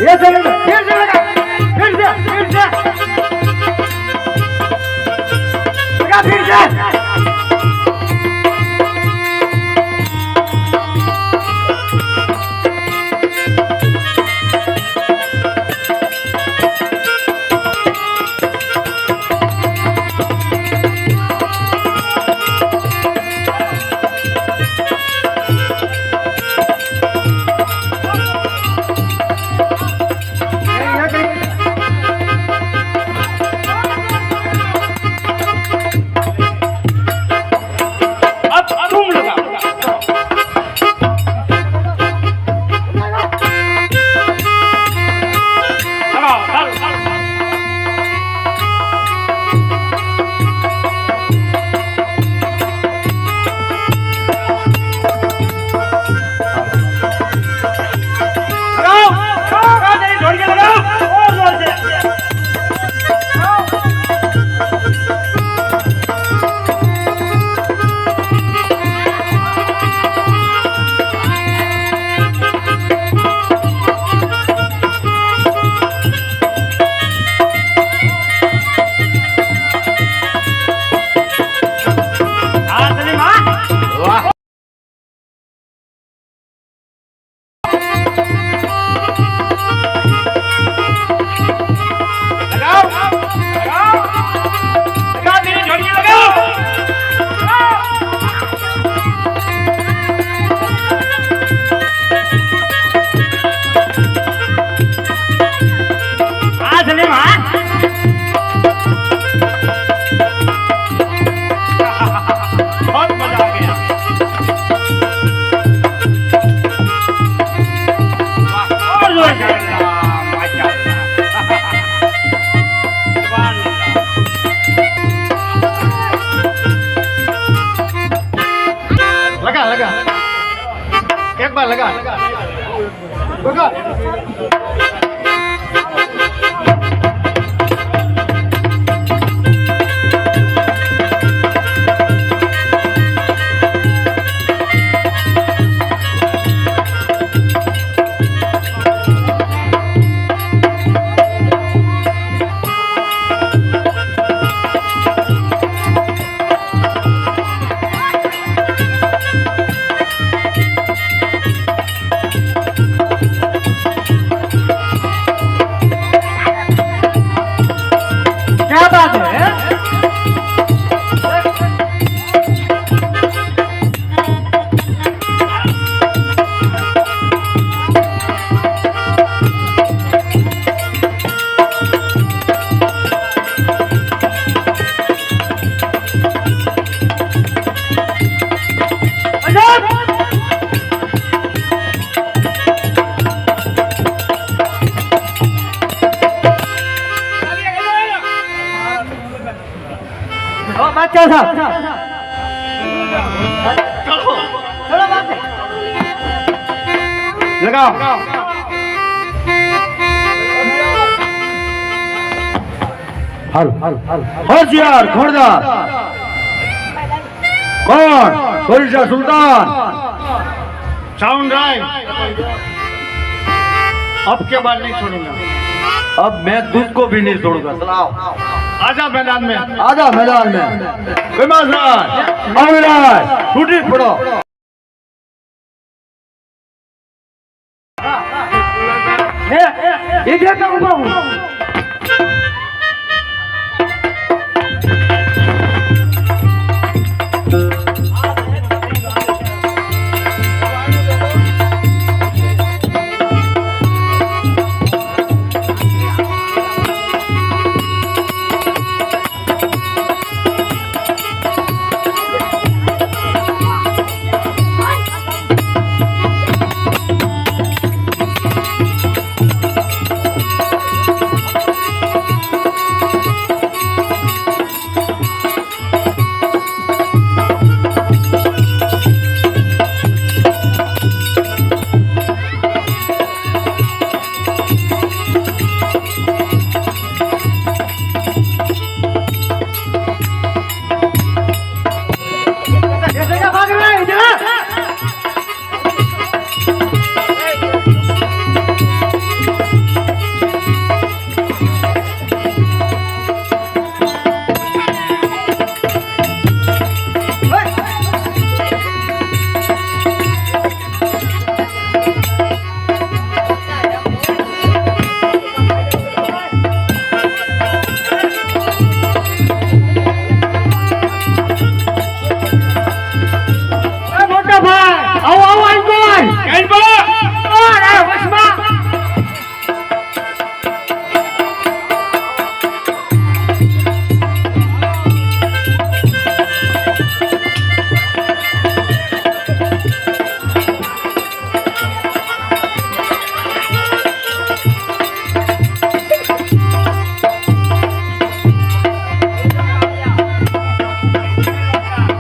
ये से लगा फिर से लगा फिर से लगा फिर से एक बार लगा बादशाह साहब चलो लगाओ हल होशियार घोड़दार कौन खोरिशा सुल्तान साउंड राइट अब के बाद नहीं छोड़ूंगा अब मैं तुझको भी नहीं छोड़ूंगा चलाओ आजा मैदान में आजा मैदान में छुट्टी पड़ो ये क्या कहूँ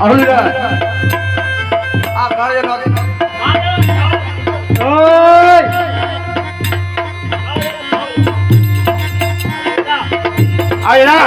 અહુલિયા આ કાર્ય આયરા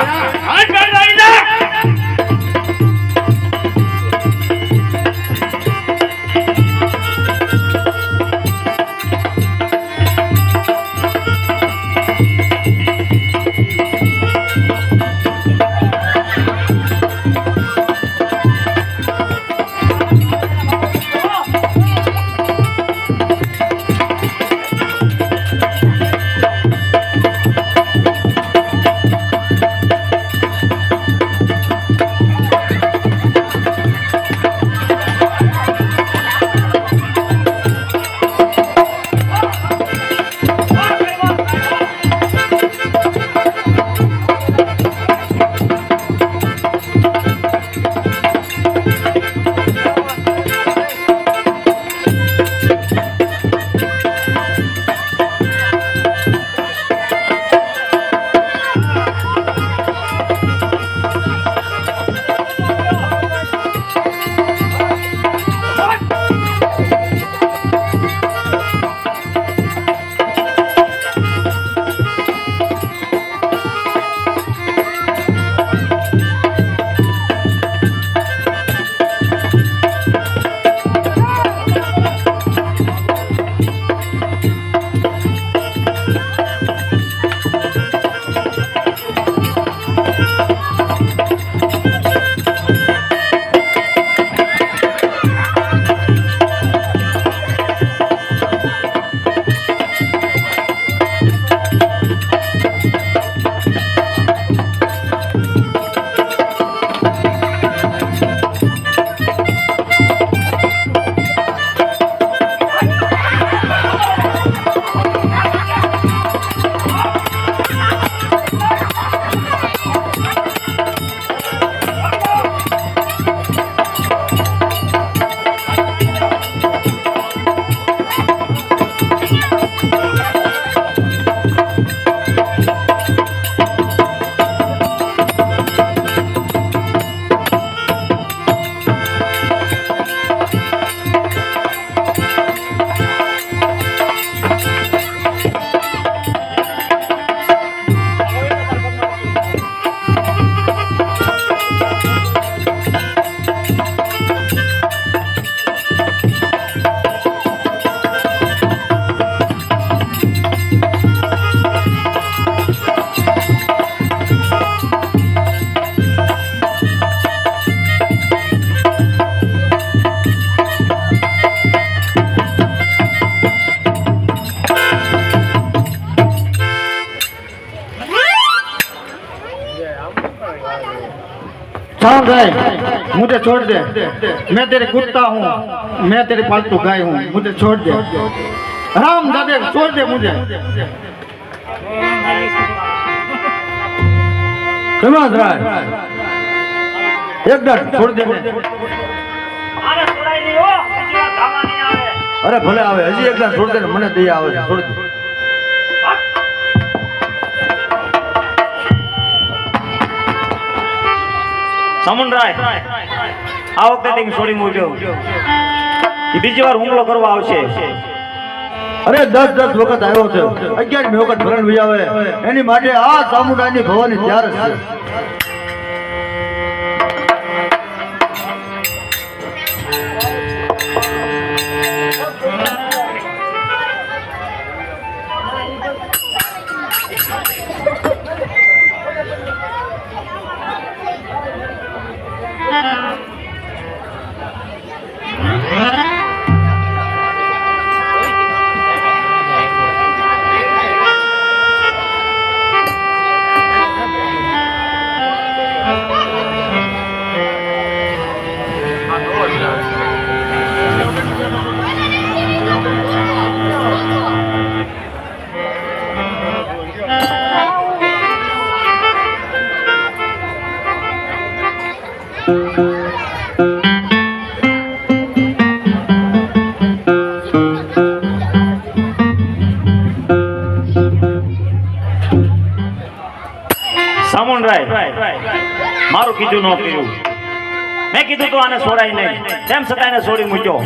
मुझे छोड़ दे, मैं तेरे कुत्ता हूँ, मैं तेरे पालतू गाय हूँ, मुझे छोड़ दे। राम दादे छोड़ दे मुझे। एकदम छोड़ दे। अरे भले आवे हजी एकदम छोड़ दे, मने दया आवे छोड़ दे। સમુનરાય આ વખતે છોડી મૂક્યો બીજી વાર હુમલો કરવા આવશે। અરે 10 વખત આવ્યો છે, 11મી વખત ભરણ વિજાવે એની માટે આ ચામુંડાની ભવાની તૈયાર છે। સામુનરાય મારું કીધું ન કર્યું મેં કીધું તું આને છોડાય નહીં, તેમ છતાં એને છોડી મૂક્યો.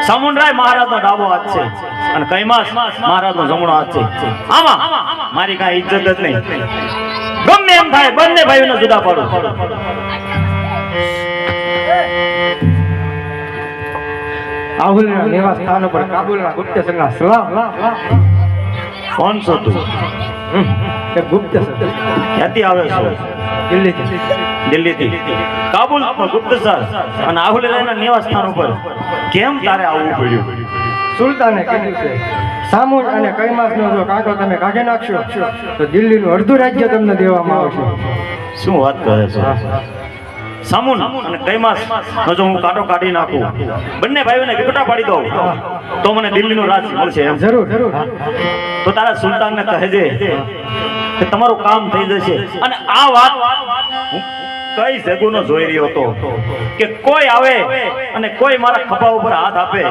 સમુંડરાય મહારાજનો ડાબો હાથ છે અને કૈમાસ મહારાજનો જમણો હાથ છે. આમાં મારી કાંઈ ઇજ્જત જ નહીં. ગમે એમ થાય બંને ભાઈઓને જુદા પાડું. આહુલના નિવાસ સ્થાન પર કાબુલના ગુપ્તચરના સલામ. કોણ છો તું? એ ગુપ્તચર ક્યાંથી આવે છો? દિલ્હીથી. દિલ્હીથી. કાબુલ ગુપ્તચર અને આહુલરાયના નિવાસ સ્થાન ઉપર કેમ તારે આવવું પડ્યું? સુલતાને કીધું છે સામુંડ અને કૈમાસનો જો કાંટો તમે કાઢી નાખશો તો દિલ્હીનું અડધું રાજ્ય તમને દેવામાં આવશે. શું વાત કરે છે? સામુન અને કૈમાસ નો જો હું કાંટો કાઢી નાખું, બંને ભાઈઓને વિકટા પાડી દઉં, તો મને દિલ્હીનું રાજ મળશે એમ? જરૂર જરૂર. તો તારા સુલતાનને કહેજે કે તમારું કામ થઈ જશે. અને આ વાત હું કઈ જગુનો જોઈ રહ્યો હતો કે કોઈ આવે અને કોઈ મારા ખભા ઉપર હાથ આપે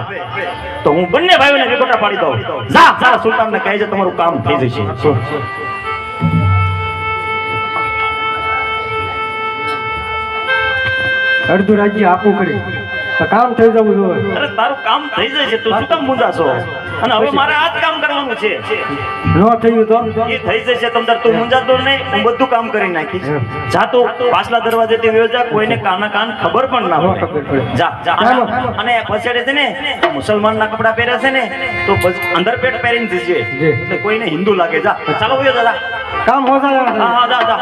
તો હું બંને ભાઈઓને વિકટા પાડી દઉં. જા તારા સુલતાનને કહેજે તમારું કામ થઈ જશે. અડધું રાજ્ય આપવું પડે તો કામ થઈ જવું જોઈએ. અરે તારું કામ થઈ જશે, તું શું કામ મૂંઝાશો? અને હવે મારે આ જ કામ કરવાનું છે. ન થયું તો એ થઈ જશે તમતાર, તું મૂંઝાતો નહીં, હું બધું કામ કરી નાખીશ. જા તું પાછલા દરવાજેથી વયો જા, કોઈને કાના કાન ખબર પણ ના પડે. જા જા. અને પછાડે છે ને મુસલમાનના કપડા પહેરે છે ને તો અંદર પેટ પહેરીને જશે એટલે કોઈને હિન્દુ લાગે. જા ચાલો વયો જા. કામ હો જાય. હા હા જા જા.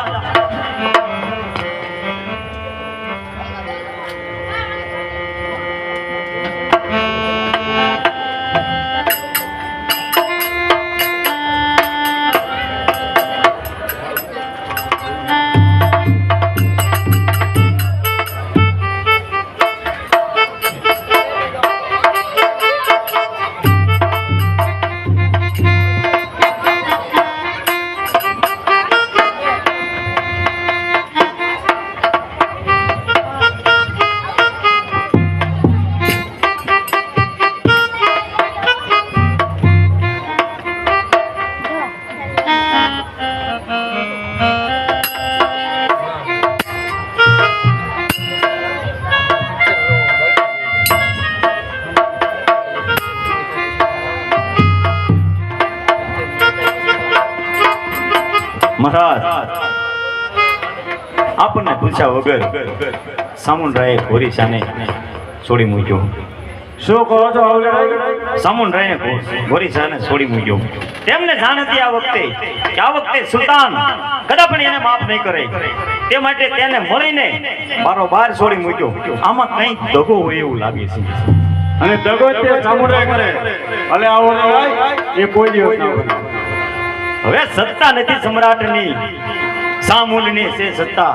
મહારાજ, આપણને પૂછ્યા વગર સામુંડરાયે ઘોરીસાને છોડી મૂક્યો. શું કહો છો? સામુંડરાયે ઘોરીસાને છોડી મૂક્યો. તેમને જાણ હતી આ વખતે કે આ વખતે સુલતાન કદાપી એને માફ નહીં કરે, તે માટે તેને મળીને બારોબાર છોડી મૂક્યો. આમાં કંઈ દગો હોય એવું લાગે છે. અને દગો તે સામુંડરાય કરે ભલે આવો એ કોઈ દિવસ ના કરે. હવે સત્તા નથી સમ્રાટની, સામુંડની છે સત્તા.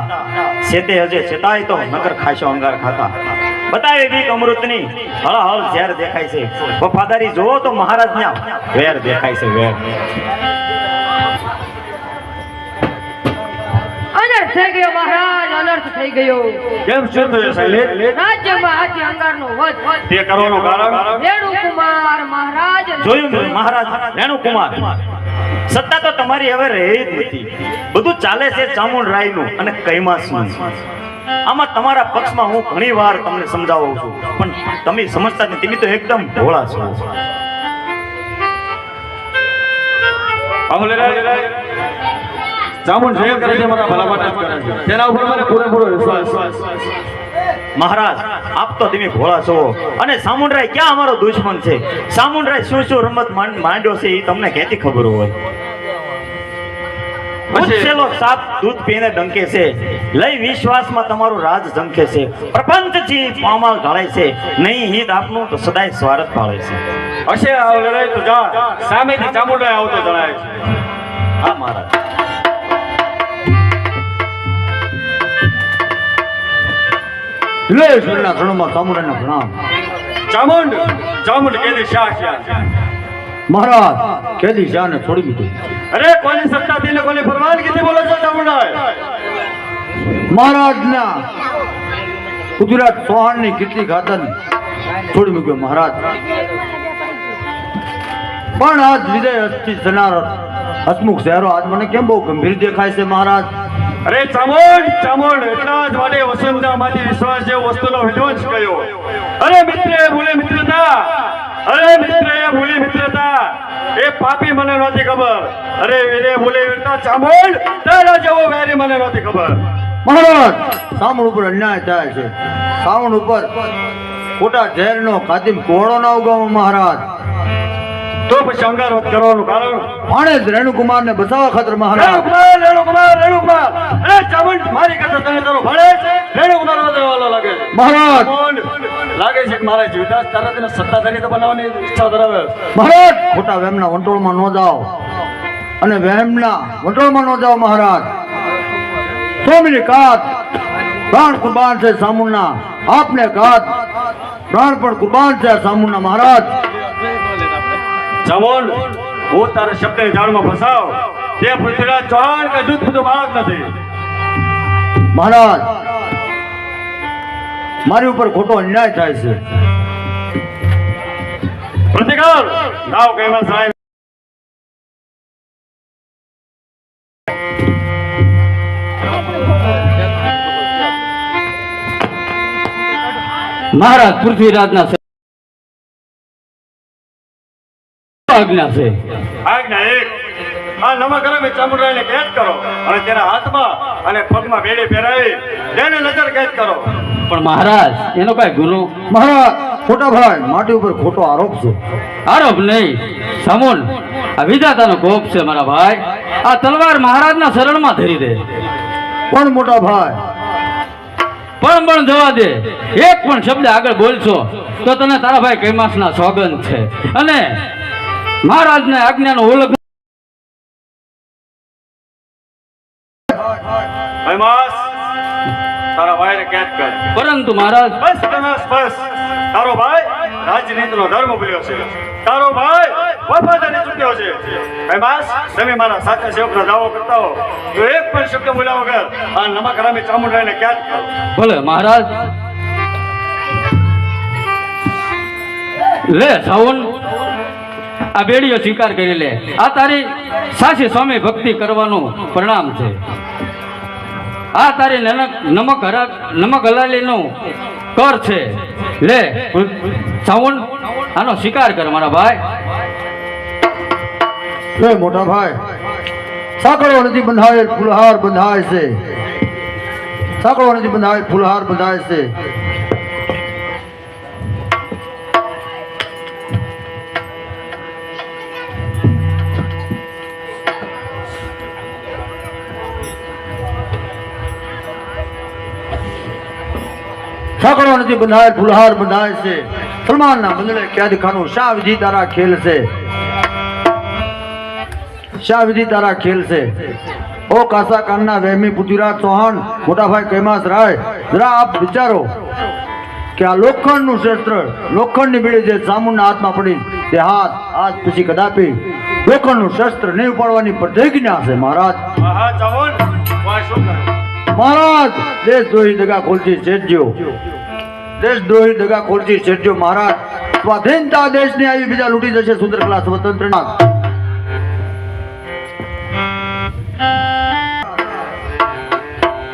સેતે હજે સેતાય તો નકર ખાશો અંગાર ખાતા. બતાવે બીક અમૃતની હળહળ ઝેર દેખાય છે. વફાદારી જોવો તો મહારાજના વેર દેખાય છે, વેર. અનર્થ થઈ ગયો મહારાજ, અનર્થ થઈ ગયો. કેમ શું થયું સાહેબ? રાજ્યમાં હાથી અંગારનો વધ. તે કરવાનું કારણ? રેણુકુમાર મહારાજ જોયું મહારાજ, રેણુકુમાર. સત્તા તો તમારી હવે રહી જ નથી. બધું ચાલે છે ચામુંડરાયનું અને કૈમાસનું. આમાં તમારા પક્ષમાં હું ઘણી વાર તમને સમજાવું છું, પણ તમે સમજતા નથી. તમે તો એકદમ ભોળા છો. ચામુંડ જે કરે છે મારા ભલા માટે જ કરે છે. તેના ઉપર મને પૂરેપૂરો વિશ્વાસ. મહારાજ, આપ તો તમે ભોળા છો અને સામુંડરાય ક્યાં અમારો દુશ્મન છે? સામુંડરાય શું શું રમત માંડ્યો છે એ તમને ક્યાંથી ખબર હોય? ઉછેલો સાપ દૂધ પીને ડંકે છે, લઈ વિશ્વાસમાં તમારું રાજ ઝંખે છે. પ્રપંચજી પામાળ ઢાળે છે, નહીં હિત આપનું તો સદાય સ્વાર્થ પાળે છે. હશે આવ લડાઈ તો જા સામેથી ચામુંડરાય આવતો જણાય છે. હા મહારાજ. લે સરના ધણમાં ચામુંડાના પ્રણામ. ચામુંડ કેદી શાહ છે. મહારાજ કેદી શાહને છોડી દીધું. અરે કોની સત્તાથી ને કોની પરવાનગીથી બોલો છો ચામુંડાય? મહારાજના ગુજરાત ચૌહાણની કીર્તિ ખાતર છોડી મૂક્યો મહારાજ. પણ આજ વિજય હસ્તી થનાર હસમુખ ચહેરો આજ મને કેમ બહુ ગંભીર દેખાય છે મહારાજ? અરે ચામુંડ ચામુંડ એટલા જ માટે વસંતમાંથી વિશ્વાસ જેવો વસ્તુનો વિધ્વંસ કર્યો. અરે મિત્રે ભૂલે મિત્રતા, અરે મિત્રે ભૂલી મિત્રતા, એ પાપી મને નહોતી ખબર. અરે વીરે ભૂલે વીરતા ચામુંડ, તારા જેવો વેરી મને નહોતી ખબર. મહારાજ, સામણ ઉપર અન્યાય થાય છે. સાવણ ઉપર ખોટા ઝેરનો ખાધીમ કોળો ના ઉગાવો મહારાજ. તો પછી અંગારવત કરવાનું કારણ? ભાણે જ રેણુકુમારને બચાવવા ખાતર મહારાજ. રેણુકુમાર રેણુકુમાર રેણુકુમાર, અરે ચામુંડ મારી કરતા તને તારો ભાડે રેણુકુમાર વધારવાલો લાગે છે. મહારાજ, ચામુંડ, લાગે છે કે મારા જીવદાસ તારા તેને સત્તાધારી તો બનાવવાની ઈચ્છા ધરાવે. મહારાજ, ખોટા વહેમના વંટોળમાં ન જાઓ અને વહેમના વંટોળમાં ન જાઓ મહારાજ. સ્વામીની કાત પ્રાણ કુરબાન છે સામુના. આપને કાત પ્રાણ પણ કુરબાન છે સામુના મહારાજ. ચામુંડ, હું તારા શબ્દને જાળમાં ફસાવ. તે પૃથ્વીરાજ ચૌહાણ કે દૂધ પૂતું બાળક નથી. મહારાજ, મારી ઉપર ખોટો અન્યાય થાય છે. પ્રતિકાર ગાવ કહેવા સાહેબ. મહારાજ પૃથ્વીરાજના આજ્ઞા છે. આજ્ઞા એક, આ નમકરમે ચામુંડરાયને કેદ કરો અને તેના હાથમાં અને પગમાં બેડી પહેરાવી તેને નજર કેદ કરો. પણ મહારાજ એનો કઈ ગુનો? મહારાજ, ખોટા ભાઈ માટી ઉપર ખોટો આરોપ છે. આરોપ નહીં, સમૂન આ વિધાતાનો કોપ છે મારા ભાઈ. આ તલવાર મહારાજના શરણમાં ધરી દે. પણ મોટા ભાઈ, પણ જવા દે. એક પણ શબ્દ આગળ બોલશો તો તને તારા ભાઈ કૈમાસના સોગંદ છે અને મહારાજને આજ્ઞાનો ઉલ્લંઘન. કૈમાસ, તારા ભાઈને કેદ કર. પરંતુ મહારાજ, બસ કૈમાસ બસ. તારો ભાઈ રાજનીતિનો ધર્મ ભૂલ્યો છે. તારો ભાઈ વફાદારી ચૂક્યો છે. કૈમાસ, તમે મારા સાચા સેવકનો દાવો કરતા હો તો એક પણ શબ્દ બોલ્યા વગર આ નમકરામી ચામુંડરાયને કેદ કરો. ભલે મહારાજ. લે સાવન, આ બેડીઓ સ્વીકાર કરી લે. આ તારી સાચી સ્વામી ભક્તિ કરવાનું પરિણામ છે. આ તારી નમક હલાલીનું કર છે. લે સાવન, આનો સ્વીકાર કર મારા ભાઈ. એ મોટા ભાઈ, સાંકળો નથી બંધાયેલ ફૂલહાર બંધાય છે. સાંકળો નથી બંધાયેલ ફૂલહાર બંધાય છે. સાંકળો નથી બંધાયેલ ફૂલહાર બંધાય છે. સલમાનના બદલે કેદખાનું શા વિધિ તારા ખેલ છે. શા વિધિ તારા ખેલ છે. ઓ કાસા કાનના વહેમી પૃથ્વીરાજ ચૌહાણ, મોટાભાઈ કૈમાસ રાય, જરા આપ વિચારો કે આ લોખંડનું શસ્ત્ર, લોખંડની બીડી જે ચામુંડના હાથમાં પડી તે હાથ આજ પછી કદાપી લોખંડનું શસ્ત્ર નહીં ઉપાડવાની પ્રતિજ્ઞા છે મહારાજ. હા ચામુંડ, વાહ શું કરે? મહારાજ, દેશદ્રોહી દગા ખોલતી શેઠજો, દેશદ્રોહી દગા ખોલતી શેઠજો મહારાજ. સ્વાધીનતા દેશની આવી બીજા લૂંટી જશે સુંદરકલા સ્વતંત્રના.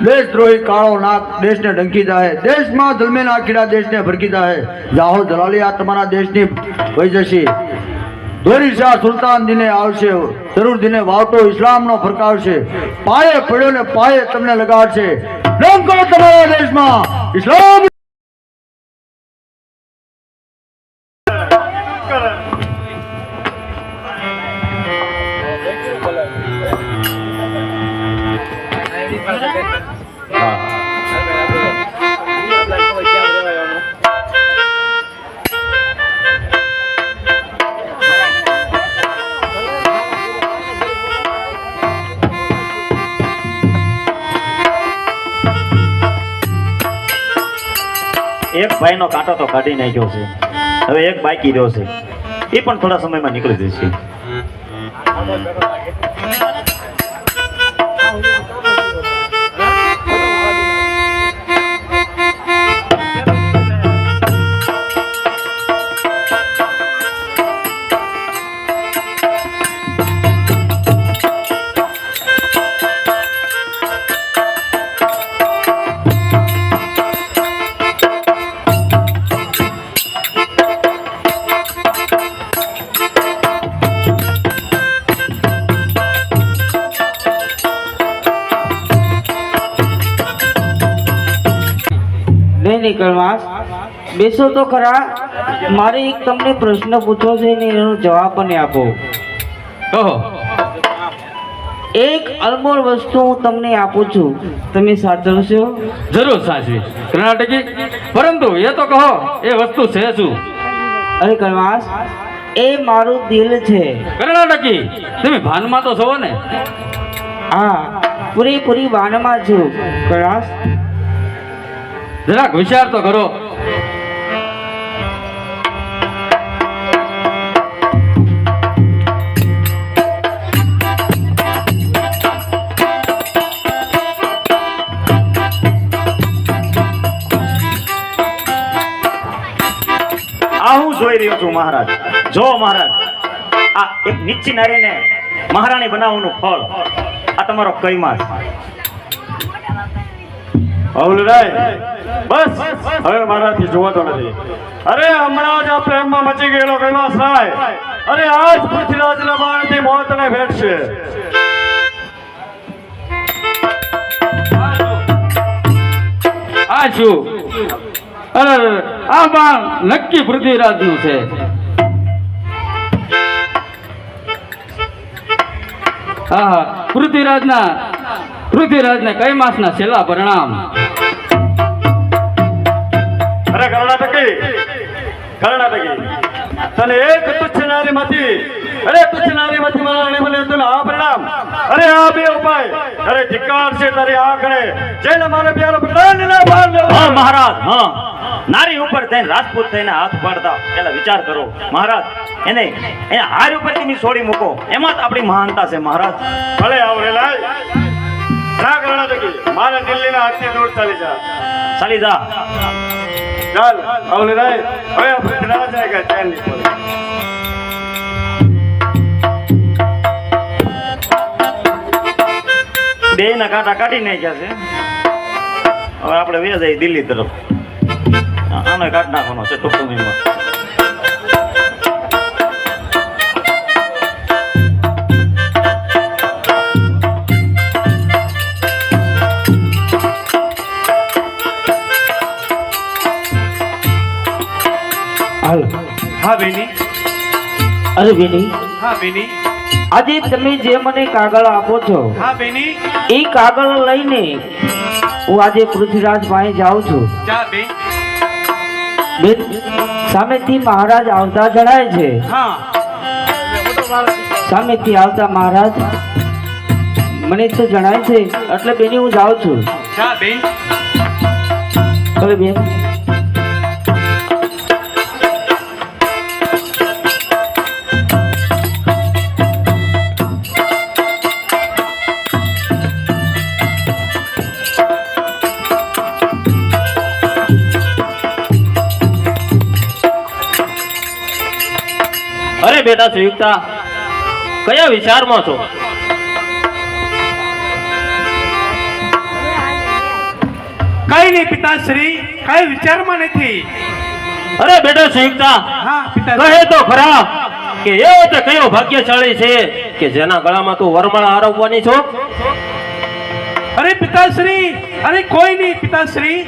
દેશદ્રોહી કાળો નાક દેશને ડંકી જાય. દેશમાં જલમેના કીડા દેશને ભરકી જાય. જાહો જલાલી, આ તમારા દેશની વહી જશે. ધોરી શાહ સુલતાન દિને આવશે, જરૂર દિને વાવટો ઇસ્લામનો ફરકાવશે. પાયે પડ્યો ને પાયે તમને લગાડશે. ડંકો તમારા દેશમાં ઇસ્લામ. એક ભાઈનો કાંટો તો કાઢી નાખ્યો છે. હવે એક બાકી રહ્યો છે. એ પણ થોડા સમયમાં નીકળી જશે. નહીં કૈલાસ, બેસો તો ખરા. મારે એક તમને પ્રશ્ન પૂછવો છે ને એનો જવાબ પણ આપો. કહો. એક અનમોલ વસ્તુ હું તમને આપું છું, તમે સાચવશો? જરૂર સાચવી કર્ણાટકી, પરંતુ એ તો કહો એ વસ્તુ છે શું? અરે કૈલાસ, એ મારું દિલ છે. કર્ણાટકી, તમે ભાનમાં તો છો ને? હા, પૂરેપૂરી વાનમાં છું. કૈલાસ, જરાક વિચાર તો કરો. આ હું જોઈ રહ્યો છું મહારાજ. જો મહારાજ, આ એક નીચી નારીને મહારાણી બનાવવાનું ફળ આ તમારો કૈમાસ. અવલરાય, બસ હવે મારાથી જોવાતો નથી. અરે હમણાં જ આ પ્રેમમાં મચી ગયેલો કૈલાસ રાય, અરે આજ પૃથ્વીરાજના બાણથી મોતને ભેટશે. આ શું? અરે આ બાણ નક્કી પૃથ્વીરાજનું છે. હા, પૃથ્વીરાજને કૈલાસના છેલ્લા પરિણામ. અરે કર્ણાટકી, તને એક તુચ્છ નારીમાંથી મહારાણી બને તને આ પરિણામ, અરે આ બે ઉપાય, અરે ધિક્કાર છે તારી આંખને, જેને મારે પ્યારો પ્રધાનને ભાર લેવો. હા મહારાજ, હા, નારી ઉપર થઈને રાજપૂત થઈને હાથ પાડતા પેલા વિચાર કરો મહારાજ. એને હાર ઉપર તમે છોડી મૂકો, એમાં જ આપણી મહાનતા છે મહારાજ. ભલે આવરેલા જા કર્ણાટકી, મારે દિલ્હીના હાથથી દૂર ચાલી જા. ચાલી જા. ચાલ આવરેલા, હવે આપણે ના જાય ચેન નહીં પડે. બે ના કાંટા કાઢી નાખ્યા છે. હવે આપણે વે જઈએ દિલ્હી તરફ. આનો કાઢ નાખવાનો છે ટૂંક સમયમાં. હાલો. હા બેની, અરે બેની, હા બેની, આજે તમે જે મને કાગળ આપો છો હા બેની, એ કાગળ લઈને હું આજે પૃથ્વીરાજ પાસે જાઉં છું. જા બેન. બેન, સામેથી મહારાજ આવતા જણાય છે. હા, સામેથી આવતા મહારાજ મને તો જણાય છે, એટલે બેની હું જાઉં છું. જા બેન. ભલે બેન. અરે બેટા સંયુક્તા, કયા વિચારમાં છો? કઈ નહીં પિતાશ્રી, કઈ વિચારમાં નથી. અરે બેટા સંયુક્તા, હા પિતા, કહે તો ખરા કે એવો તે કયો ભાગ્યશાળી છે કે જેના ગળામાં તું વરમાળા આરોપવાની છો? અરે પિતાશ્રી, અરે કોઈ નહીં પિતાશ્રી.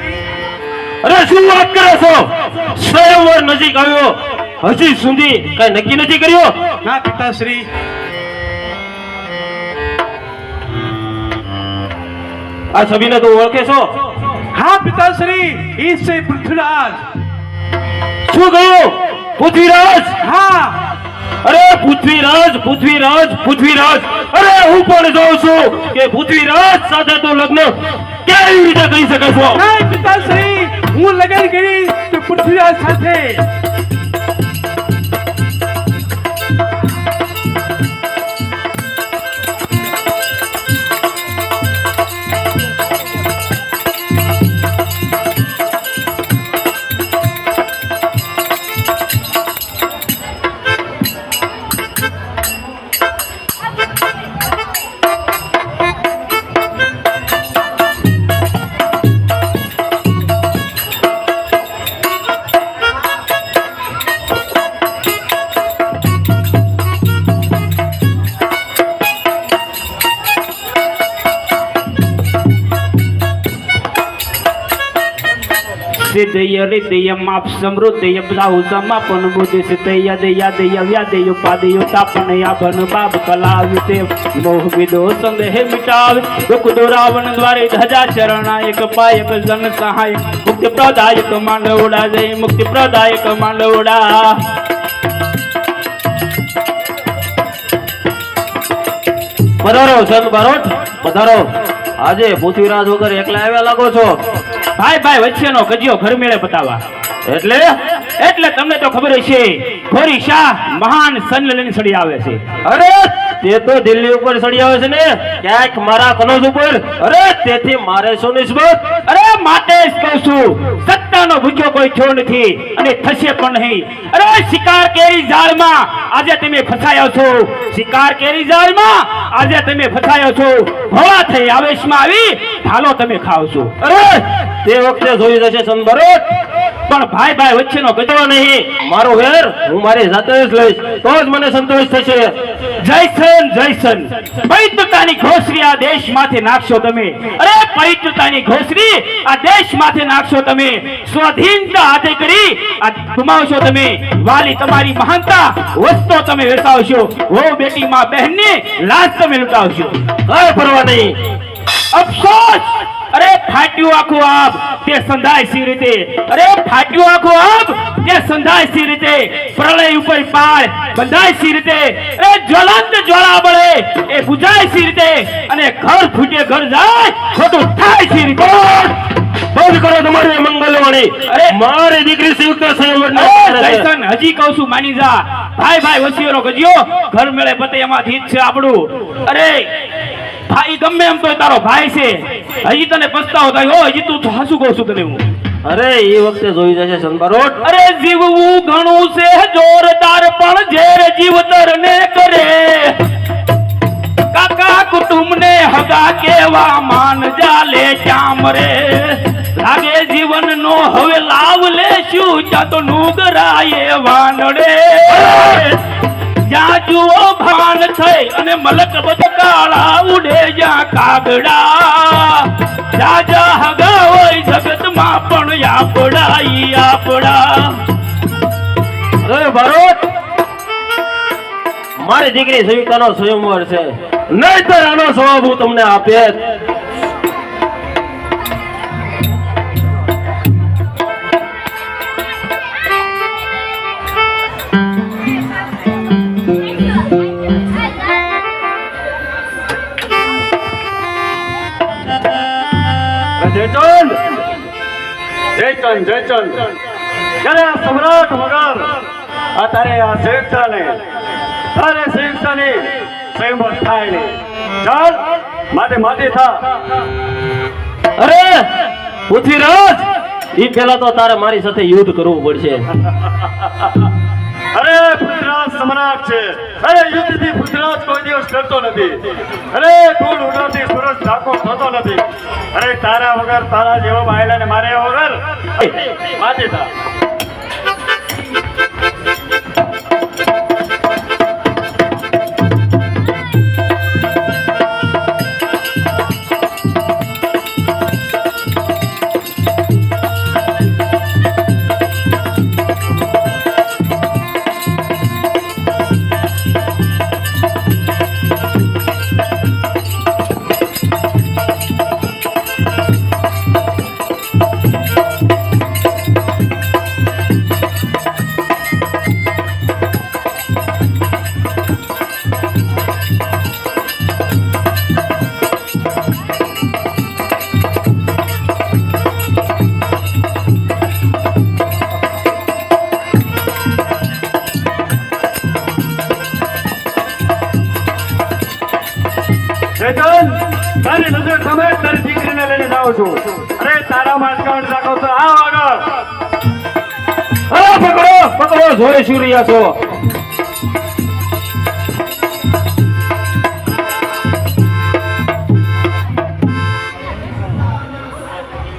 અરે શું વાત કરો છો? સ્વયંવર નજીક આવ્યો, હજી સુધી કઈ નક્કી નથી કર્યો? ના પિતાશ્રી. આ છબીને તું ઓળખે છો? હા પિતાશ્રી, ઈ છે પૃથ્વીરાજ. શું કહ્યું? પૃથ્વીરાજ? હા. અરે પૃથ્વીરાજ, પૃથ્વીરાજ, પૃથ્વીરાજ! અરે હું પણ જોઉં છું કે પૃથ્વીરાજ સાથે તું લગ્ન કેવી રીતે કરી શકે છો? નહીં પિતાશ્રી, હું લગ્ન કરીશ તો પૃથ્વીરાજ સાથે. વિદય હૃદય માપ સમૃદ્ધ બ્રાહુ સમાપન બુદ્ધિ સિદ્ધય દયા દયા વ્યાદય પાદય તાપન યાભન બાબ કલાવિતે મોહ વિદો સંદેહ મિટાવ દુઃખ દુરાવન દ્વારે ધજા ચરણાયક પાયક જન સહાય મુક્તિ પ્રદાયક માંડવડા જય મુક્તિ પ્રદાયક માંડવડા પધારો સંત બારોટ પધારો. આજે પૃથ્વીરાજ વગર એકલા આવ્યા લાગો છો. ભાઈ ભાઈ વચ્ચેનો ગજિયો ઘર મેળે બતાવા એટલે તમને તો ખબર હશે ઘોરી શાહ મહાન સન લઈને સડી આવે છે. અરે તે તો દિલ્હી ઉપર ચડી આવે છે ને ક્યાંક મારા કનોજ ઉપર. અરે તેથી મારે શું નિસ્બત? અરે માટે જ કહું છું સત્તાનો ભૂખ્યો કોઈ છોડ નથી અને થશે પણ નહીં. અરે શિકાર કેરી જાળમાં આજે તમે ફસાયો છો. શિકાર કેરી જાળમાં આજે તમે ફસાયો છો. ભોળા થઈ આવેશમાં આવી ઢાલો તમે ખાવ છો. અરે તે વખતે જોઈ જશે સંત બારોટ. પણ ભાઈ ભાઈ વચ્ચેનો ગજવો નહીં. મારો વેર હું મારી જાતે જ લઈશ તો જ મને સંતોષ થશે. જયસન જયસન પવિત્રતાની ઘોસરી આ દેશમાંથી નાખશો તમે. અરે પવિત્રતાની ઘોસરી આ દેશમાંથી નાખશો તમે. સ્વાધીનતા હાથે કરી આ ગુમાવશો તમે. વાલી તમારી મહાનતા વસ્તો તમે વેચાવશો. વો બેટી માં બહેનની લાજ તમે લૂંટાવશો. કઈ પરવા નહીં. અફસોસ. અરે ફાટ્યું આખું આપ તે સંધાય સી રીતે. અરે ફાટ્યું આખું આપ તે સંધાય સી રીતે. પ્રલય ઉપર પાળ બંધાય સી રીતે. અરે જ્વલંત જ્વાળા બળે એ બુજાય સી રીતે. અને ઘર ફૂટે ઘર જાય ખોટું થાય સી રીતે. બંધ કરો તમારી મંગલવાણી. અરે મારી દીકરી સંયુક્ત સંયવડ જયસન હજી કહું છું માની જા. ભાઈ ભાઈ વસીઓનો ગજિયો ઘર મેળે પતે એમાં હિત છે આપણું. અરે ભાઈ ગમે એમ તો તારો ભાઈ છે. હજી તને પસ્તાવો થાય હો. હજી તું હાસું કહું છું તને હું. અરે એ વખતે જોઈ જશે સંત બારોટ. અરે જીવવું ઘણું છે જોરદાર પણ ઝેર જીવતર ને કરે. કાકા કુટુંબ ને હગા કેવા માન જાલે ચામરે. લાગે જીવન નો હવે લાવ લેશું ચાતો નુગરાય વાનડે. જ્યાં જુઓ ભાન થઈ અને મલક બદકાળા ઉડે જ્યાં કાગડા. જ્યાં જ્યાં હગા હોય જગતમાં પણ આપડા ઈ આપડા. અરે બારોટ મારી દીકરી સંયુક્તાનો સ્વયંવર છે નહીંતર આનો જવાબ હું તમને આપે. જયચંદ જયચંદ જયચંદ જ્યારે આ સમ્રાટ વગર આ તારે આ સંયુક્તાને તારે સંયુક્તાની સંયમત થાય નહીં. ચાલ માથે થા. અરે પૃથ્વીરાજ ઈ પેલા તો તારે મારી સાથે યુદ્ધ કરવું પડશે. અરે પૃથ્વીરાજ સમ્રાટ છે. અરે યુદ્ધથી પૃથ્વીરાજ કોઈ દિવસ ડરતો નથી. અરે ધૂળ ઉડવાથી સૂરજ ઝાંખો થતો નથી. અરે તારા વગર તારા જેવા બાયલા ને મારે વગર માથે થા. તારી નજર સામે તારી દીકરીને લઈને જાઉં છું. અરે તારા માસ્કાઉન્ટ રાખો તો આવ આગળ. અરે પકડો પકડો જોઈ શું રહ્યા છો.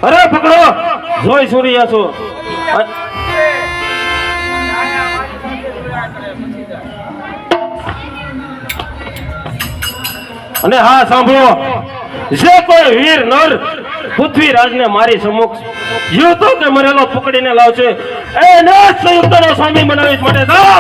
અરે પકડો જોઈ શું રહ્યા છો. અને હા સાંભળો જે કોઈ વીર નર પૃથ્વીરાજને મારી સમક્ષ જીવતો કે મરેલો પકડીને લાવશે એને સંયુક્તનો સ્વામી બનાવીશ માટે જાઓ.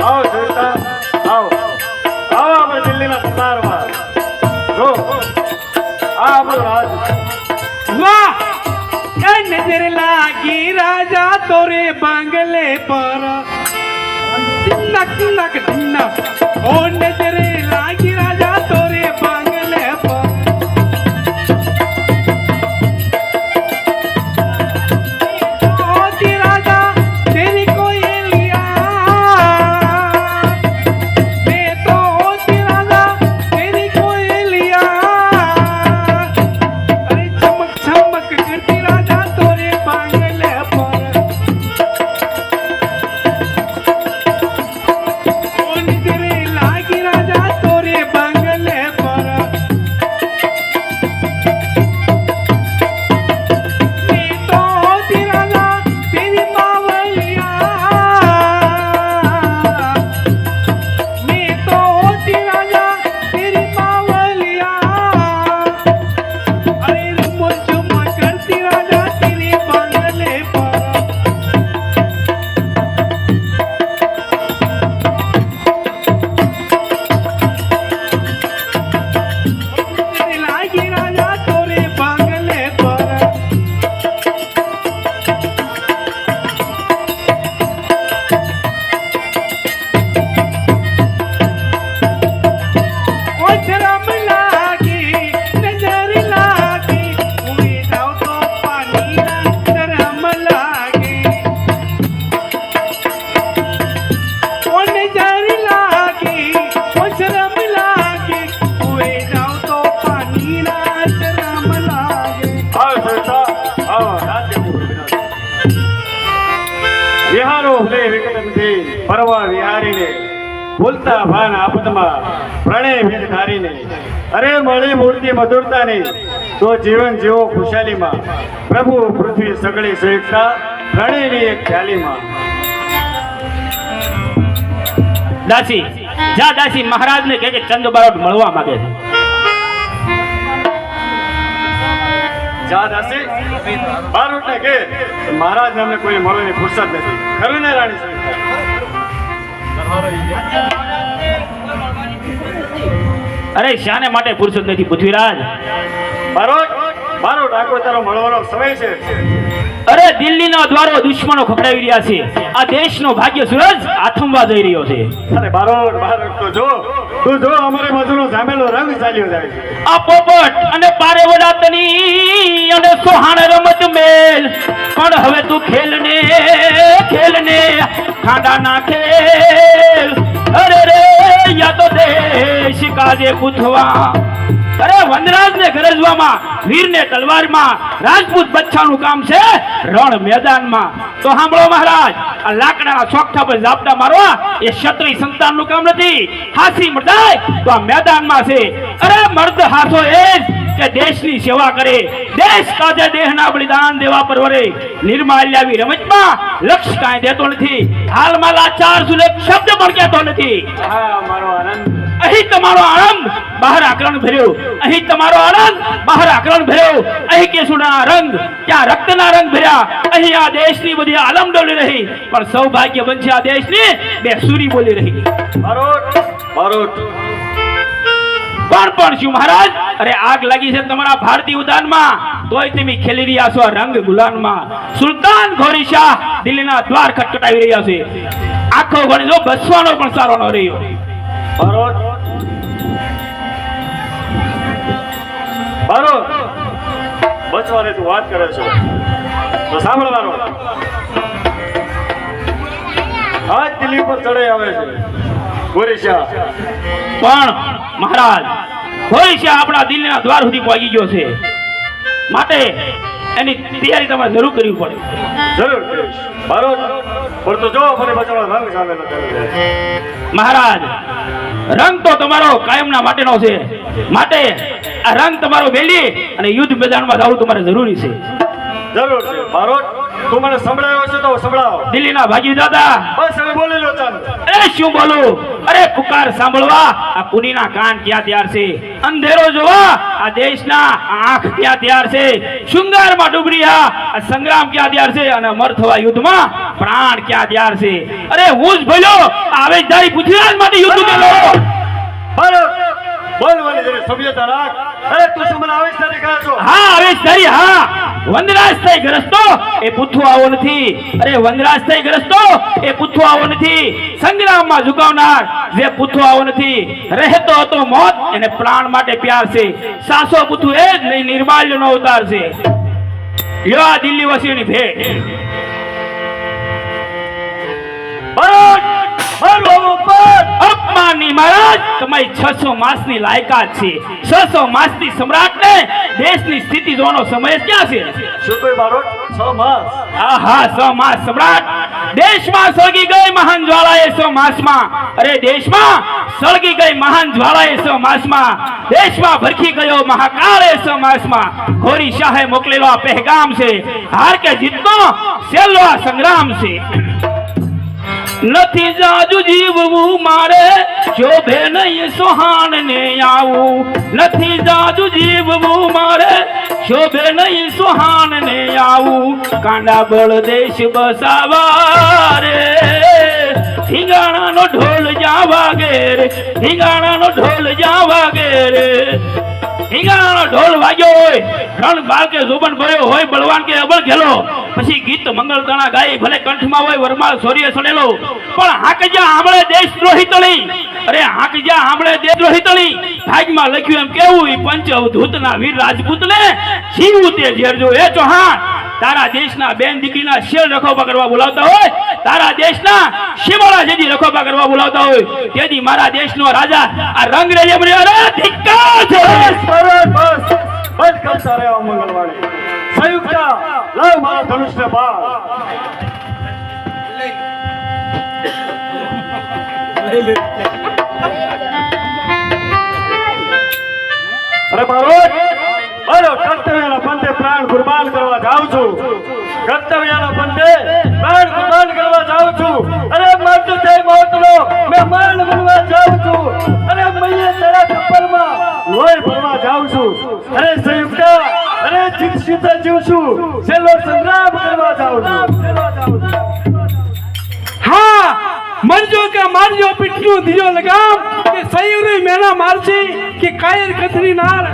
આવો સવિતા, આવો આવો આપણે દિલ્હીના સતારમાં જો આ આપણો રાજ. વાહ એ નજર લાગી રાજા તોરે બાંગલે પર નક નક નક ઓ નજર લાગી રાજા તોરે બાંગલે પર ओ राजा तेरी कोई लिया मैं तो राजा तेरी कोई लिया अरे चमक चमक करती राजा तोरे बांगले पर ओ नजरे लागी राजा तोरे बांगले पर मैं तो राजा तेरी बावलिया मैं तो राजा तेरी बावलिया अरे रुमो चुम्मा करती राजा तेरे बांगले पर तेरी लागी राजा तोरे बांगले पर ओ शर्म लागी नजर लागी उड़ी जाओ तो पानी ना शर्म लागी ओ नजर लागी ओ शर्म लागी उड़ी जाओ तो पानी ना शर्म लागी આવો સવિતા, આવો રાજ્ય વિહારો ભલે વિકટ નથી પરવા વિહારીને ભૂલતા ભાન આપતમાં પ્રણય ભેદ ધારીને અરે મળી મૂર્તિ મધુરતાની તો જીવન જીવો ખુશાલીમાં પ્રભુ પૃથ્વી સગળી સંયુક્તા પ્રણયની એક ખ્યાલીમાં. દાસી જા દાસી મહારાજ ને કે ચંદ બારોટ મળવા માંગે છે જા દાસી બારોટને કે મહારાજને અમને કોઈ મળવાની ફુરસત નથી ખરું ને રાણી સંયુક્તા? અરે શાને માટે ફુરસત નથી પૃથ્વીરાજ બારોટ બારોટ આખો તારો મળવાનો સમય છે. અરે દિલ્હીના દ્વારો દુશ્મનો ખખડાવી રહ્યા છે આ દેશનો ભાગ્ય સૂરજ આથમવા જઈ રહ્યો છે અરે બારોટ બારોટ તો જો તું જો અમારી બાજુનો જામેલો રંગ ચાલ્યો જાય છે. આ પોપટ અને પારે વડાતની અને સોહાણ રમત મેલ પણ હવે તું ખેલને ખેલને ખાંડા ના ખેલ અરે રે યા તો દેશ કાજે પૂછવા અરે વનરાજ ને ગરજવામાં વીર ને તલવારમાં રાજપૂત બચ્ચાનું કામ છે રણ મેદાનમાં તો સાંભળો મહારાજ આ લાકડાના ચોકઠા પર ઝાપટા મારવા એ ક્ષત્રિય સંતાનનું કામ નથી હાથી મટાય તો આ મેદાનમાં છે અરે મર્દ હાથો એ જ કે દેશની સેવા કરે દેશ કાજે દેહના બલિદાન દેવા પરવરે નિર્માલ્યાવી રમતમાં લક્ષ્ય કાંઈ દેતો નથી હાલમાં લાચાર સુલે શબ્દ પણ કહેતો નથી હા મારો આનંદ અહીં તમારો આનંદ બહાર આક્રમણ ભર્યો અહીં તમારો આનંદ બહાર આક્રમણ ભર્યો અહીં કેસુના રંગ ત્યાં રક્તના રંગ ભર્યા અહીં આ દેશની બધી આલમ ડોલી રહી પણ સૌભાગ્ય બનશે આ દેશની બે સુરી બોલી રહી બારોટ બારોટ પણ શું મહારાજ અરે આગ લાગી છે તમારા ભારતીય ઉદ્યાનમાં તોય તમે ખેલી રહ્યા છો રંગ ગુલાનમાં સુલતાન ઘોરી શાહ દિલ્હીના દ્વાર ખટખટાવી રહ્યા છે આખો ગણજો બસવાનો પણ સારો ન રહ્યો બારોટ બારોટ બચવાને તું વાત કરે છે તો સાંભળ બારોટ આજ દિલ્હી પર ચડાઈ આવે છે ગોરી શાહ પણ મહારાજ ઘોરી શાહ આપણા દિલ્હીના દ્વાર સુધી પહોંચી ગયો છે માટે એની તૈયારી તમારે જરૂર કરવી પડે જરૂર કહીશ. બારોટ પણ તો જો મને બચાવવા રંગ સામે ન કરે. મહારાજ રંગ તો તમારો કાયમના માટેનો છે, માટે આ રંગ તમારો મેલી અને યુદ્ધ મેદાનમાં જવું તમારે જરૂરી છે. જરૂર છે. બારોટ તું મને સંભળાયો છે તો સંભળાવો. દિલ્હીના ભાગી દાદા બસ હવે બોલી લો ચાલ. અરે શું બોલું, અરે પુકાર સાંભળવા આ પુરીના કાન ક્યાં તૈયાર છે, અંધેરો જોવા આ દેશના આંખ ક્યાં તૈયાર છે, શૃંગારમાં ડૂબરીયા આ સંગ્રામ ક્યાં તૈયાર છે, અને અમર થવા યુદ્ધમાં પ્રાણ ક્યાં તૈયાર છે. અરે હું જ ભલ્યો આવેશધારી પૃથ્વીરાજ માટે યુદ્ધ કરો. બારોટ બોલવાની જરી સભ્યતા રાખ. અરે તું શું મને આવેશધારી કહે છો? હા આવેશધારી, હા. વનરાજ થઈ ગ્રસ્તો એ પૂછવો આવો નથી. અરે વનરાજ થઈ ગ્રસ્તો એ પૂછવો આવો નથી. સંગ્રામમાં ઝુકાવનાર જે પૂછવો આવો નથી. રહેતો હતો મોત એને પ્રાણ માટે પ્યાર છે. સાસો પૂછવું એ જ નહીં, નિર્માલ્યનો અવતાર છે. લ્યો આ દિલ્હી વસીની ભેટ. બારોટ મારો ઉપર અપમાનની મહારાજ તમારી 600 માસની લાયકાત છે. 600 માસની સમ્રાટને દેશની સ્થિતિ જોવાનો સમય ક્યાં છે? શું કોઈ બારોટ 6 માસ? આહા 6 માસ સમ્રાટ. દેશમાં સળગી ગઈ મહાન જ્વાળાએ 6 માસમાં. અરે દેશમાં સળગી ગઈ મહાન જ્વાળાએ 6 માસમાં. દેશમાં ભરખી ગયો મહાકાળે 6 માસમાં. ઘોરી શાહે મોકલેલો આ પહેગામ છે. હાર કે જીતનો છેલ્લો આ સંગ્રામ છે. નથી જાજુ જીવવું મારે, શોભે નહીં સોહાણ ને આવું. નથી જાજુ જીવવું મારે, શોભે નહીં સોહાણ ને આવું. કાંડા બળ દેશ બસાવા રે, ઢીંગાણાનો ઢોલ જાવા ઘેર, ઢીંગાણાનો ઢોલ જાવા ઘેર. ઢીંગાણાનો ઢોલ વાગ્યો હોય, રણ બાળકે જોબન ભર્યો હોય, બળવાન કે અબળ ઘેલો, પછી ગીત મંગળદાણા ગાય, ભલે કંઠમાં હોય વરમાળ સૌર્ય સડેલો, પણ હાકજ્યા આંબળે દેશદ્રોહી તળી. અરે હાકજ્યા આંબળે દેશદ્રોહી તળી. ભાગમાં લખ્યું એમ કેવું, ઈ પંચ અવધૂતના વીર રાજપૂતને જીવું તે ઝેરજો. એ ચૌહાણ તારા દેશના બેન દીકરીના શેર રખોપા કરવા બોલાવતા હોય, તારા દેશના શિવાળા જેથી રખોપા કરવા બોલાવતા હોય, તેથી મારા દેશનો રાજા આ રંગ રેજે મને અરે ધિક્કાર છે. બારોટ બસ બંધ કરતા રહેવા મંગળવાડી. સંયુક્તા લાવ મારા ધનુષને બાણ. અરે બારોટ કર્તવ્યના પંથે પ્રાણ કુરબાન કરવા જાઉં છું. કર્તવ્યના પંથે પ્રાણ કુરબાન કરવા જાઉં છું. અરે મર્દ થઈ મોતનો મહેમાન બનવા જાઉં છું. અરે મૈયે તારા થપ્પડમાં લોહી ભરવા જાઉં છું. અરે સંયુક્તા અરે જીવશું જીવશું છેલ્લો સંગ્રામ કરવા જાઉં છું. હા મરજો કે મારજો પીઠનું દિયો લગામ, કે સયુરી મેના મારજી કે કાયર કથરી નાર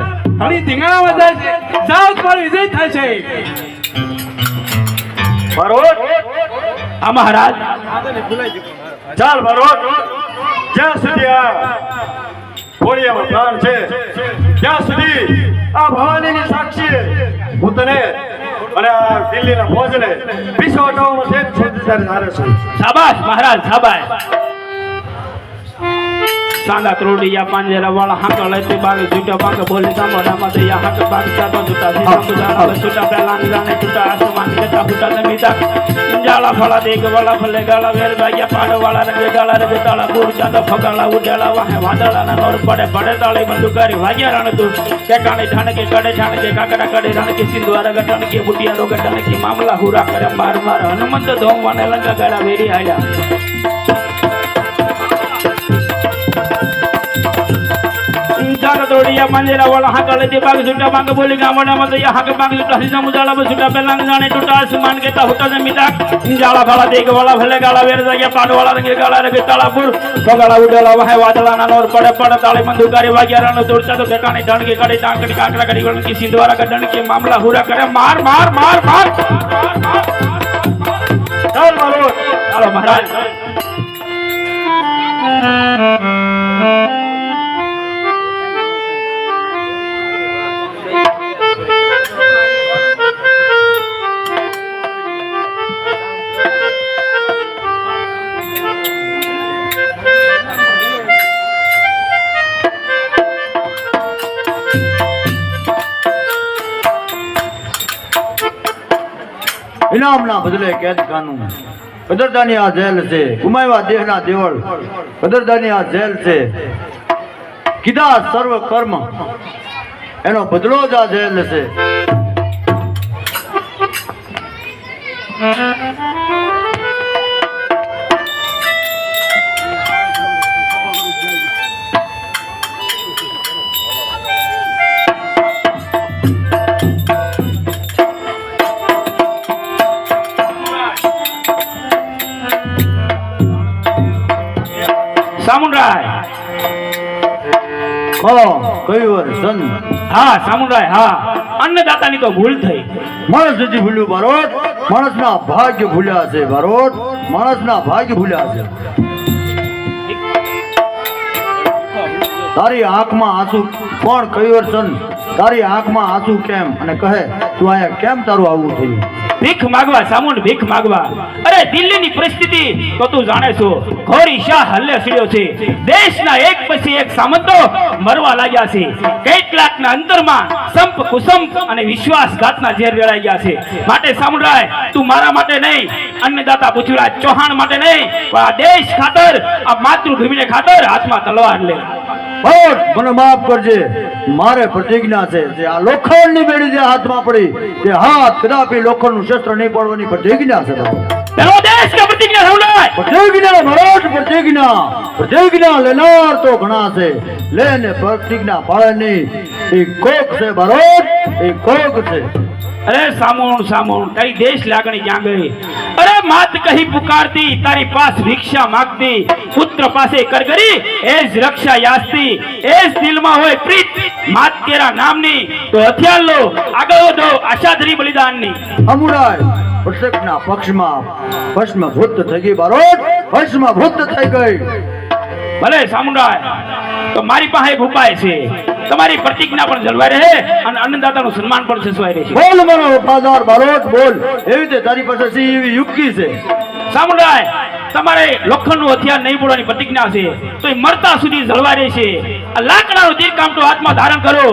હણી ધીંગાણામાં જાય છે. જાઓ તમારો વિજય થાય છે. બારોટ આ મહારાજ ચાલ બારોટ, જ્યાં સુધી આ ઘોડિયામાં પ્રાણ છે ત્યાં સુધી આ ભવાનીની સાક્ષી હું તને અને આ દિલ્હીના ફોજને પીછો હટાવવામાં છે હારે છું. શાબાશ મહારાજ શાબાશ. સાંગા ત્રોડિયા પાંજરા વાળા હાંક લેતી બાગે છૂટા બાગે બોલી સાંભળામાં દયા હાંક બાગે સાતો છૂટા સીધા બુજાના છૂટા પહેલા જાણે છૂટા આસમાન કેતા ફૂટા નમીતા જાળા ફળા દેગ વાળા ફલે ગાળા વેર ભાગ્યા પાડો વાળા રંગે ગાળા રંગે તાળા પૂર ચાંદો ફગાળા ઉડેલા વાહે વાદળાના નોર પડે પડે તાળી બંદુકારી ભાગ્યા રણ તું કેકાણી ઠાણકે કડે ઠાણકે કાકડા કડે ઠાણકે સિંધુઆરા ગઠાણકે બુટિયા રો ગઠાણકે મામલા હુરા કરે માર માર હનુમંત ધોમ વાને લંકા ગાળા વેરી આયા. જાગા તોડિયા પાંજરા વાળા હાંક લેતી બાગે છૂટા બાગે બોલી ગામડામાં દયા હાંક બાગે છૂટા સીધા મુજાળા છૂટા પહેલા જાણે છૂટા આસમાન કેતા ફૂટા જમીતા જાળા ફાળા દેગ વાળા ભલે ગાળા વેર જાગ્યા પાડ વાળા રંગે ગાળા રંગે તાળાપુર બગાળા ઉડેલા વાહે વાદળાના નોર પડે પડે તાળી બંદુકારી વાગ્યા રણ તોડતા તો ઠેકાણી ઢણકી કડી ટાંકડી કાકડા કડી વણકી સિંધવારા ગઢણકી મામલા હુરા કરે માર માર માર માર. ચાલ બારોટ ચાલો મહારાજ. ઇનામના બદલે કેદખાનું કદરદાની આ જેલ છે ગુમાવ્યા દેહના દેવળ કદરદાની આ જેલ છે કીધા સર્વ કર્મ એનો બદલો જ આ જેલ છે સામુંડરાય કયું સન હા સામુંડરાય હા અન્નદાતાની તો ભૂલ થઈ. માણસ નથી ભૂલ્યું બારોટ માણસના ભાગ્ય ભૂલ્યા છે બારોટ માણસના ભાગ્ય ભૂલ્યા છે તારી આંખમાં આંસુ કોણ કયું સન તારી આંખમાં આંસુ કેમ અને કહે તું અહીંયા કેમ તારું આવું થયું ભીખ માગવા સામુંડ ભીખ માગવા. અરે દિલ્હીની પરિસ્થિતિ તો તું જાણે છો ઘોરી શાહ હલ્લે સીડ્યો છે. દેશના એક પછી એક સામંતો મરવા લાગ્યા છે. કેટલાકના અંતરમાં સંપ કુસંપ અને વિશ્વાસઘાતના ઝેર રેડાઈ ગયા છે. માટે સામુંડરાય તું મારા માટે નહીં અન્નદાતા પૃથ્વીરાજ ચૌહાણ માટે નહીં પણ આ દેશ ખાતર આ માતૃભૂમિને ખાતર હાથમાં તલવાર લે. મને માફ કરજે મારે પ્રતિજ્ઞા છે જે આ લોખંડની બેડી જે હાથમાં પડી તે હાથ કદાપી લોખંડનું શસ્ત્ર નહીં પડવાની પ્રતિજ્ઞા છે પેલો દેશ કે પ્રતિજ્ઞા સાંભળાય પ્રતિજ્ઞા મહારાજ પ્રતિજ્ઞા લેનાર તો ઘણા છે લેને પ્રતિજ્ઞા પાળે નહીં એ કોક છે બારોટ એ કોક છે. અરે સામુણ સામુણ તારી દેશ લાગણી ક્યાં ગઈ? અરે માત કહી પુકારતી તારી પાસ ભિક્ષા માંગતી પુત્ર પાસે કરગરી એ જ રક્ષા યાચતી એ જ દિલમાં હોય પ્રીત માત કેરા નામની તો હથિયાર લો આગળ વધો આશાધરી બલિદાનની. અમુરાય પ્રત્યેકના પક્ષમાં ભસ્મભૂત થઈ ગઈ બારોટ ભસ્મભૂત થઈ ગઈ. ભલે સામુંડરાય તો મારી પાસે એક ઉપાય છે. તમારી પ્રતિજ્ઞા પણ જળવાઈ રહે અને અન્નદાતાનું સન્માન પણ સચવાઈ રહે છે. બોલ મારો વફાદાર બારોટ બોલ એવી રીતે તારી પાસે સી એવી યુક્તિ છે. સામુંડરાય તમારે લોખંડનું હથિયાર નહીં પડવાની પ્રતિજ્ઞા છે તો એ મરતા સુધી જળવાઈ રહેશે. આ લાકડાનું તીરકામઠું હાથમાં ધારણ કરો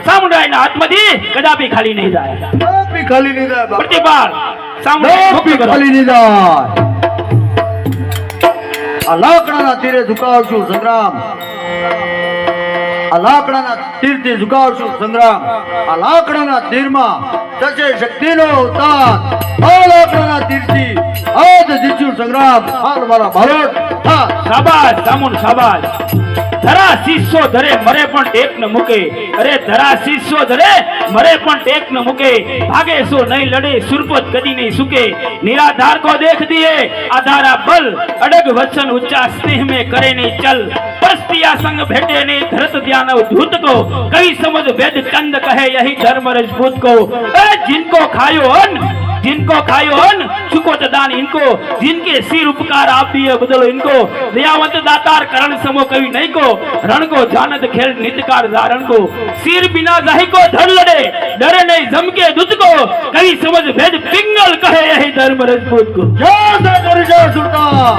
સામુંડરાયના હાથમાંથી કદાપી ખાલી નહીં જાય. કદાપી ખાલી નહીં જાય પ્રતિપાલ સામુંડરાય કદાપી ખાલી નહીં જાય. આ લાકડાના તીરે ઝુકાવશું સંગ્રામ આ લાકડાના તીરથી ઝુકાવશું સંગ્રામ આ લાકડાના તીરમાં થશે શક્તિનો અવતાર આ લાકડાના તીરથી આજ જીત્યું સંગ્રામ હાલ મારા બારોટ હા શાબાશ સામુંડ શાબાશ. ધરા શીશો ધરે મરે પણ ટેક ન મૂકે. અરે ધરા શીશો ધરે મરે પણ ટેક ન મૂકે. ભાગે સો નહીં લડે સુરપત કદી નહીં સુકે. નિરાધાર કો દેખ દિए आधारा बल अडग वचन उच्चा स्नेह में करे नहीं चल परस्तिया संग भेटे नहीं धरत ध्यान धूत को कई समझ वेद चंद कहे यही धर्म रजपूत को. जिनको खायो अन्न चुको दान इनको जिनके सिर उपकार आप दिए बदलो इनको दयावंत दातार करण समो कवि नहीं को रण को जानत खेल नितकार धारण को सिर बिना जाहि को धड़ लड़े डरे नहीं जम के दुत को कवि समझ भेद पिंगल कहे यही धर्म रजपूत को. जय सुल्तान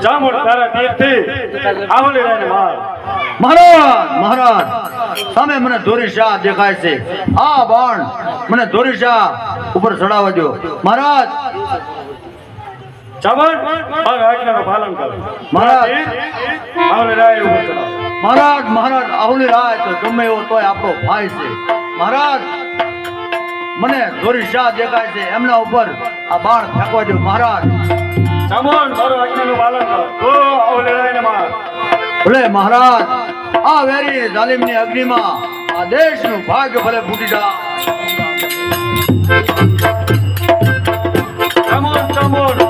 જામુન તારા તીરથી આવલી રાયને માર. મહારાજ સામે મને ધોરી શાહ દેખાય છે આ બાણ મને ધોરી શાહ ઉપર ચડાવવા દો મહારાજ. ચામડ મારા આજ્ઞાનું પાલન કરો. મહારાજ. આવલે રાય ઉપર ચલાવો. મહારાજ મહારાજ આહુલી રાય તો ગમે એવો તોય આપણો ભાઈ છે. મહારાજ મને ધોરી શાહ દેખાય છે, એમના ઉપર આ બાણ ફેંકવા દો. મહારાજ ચામડ મારું આજ્ઞાનું પાલન કરો. ઓ આવલે રાયને માર. ભલે મહારાજ આ વેરી જાલિમની અગ્નિમાં આ દેશનું ભાગ્ય ભલે ફૂટી જાય. ચામડ ચામડ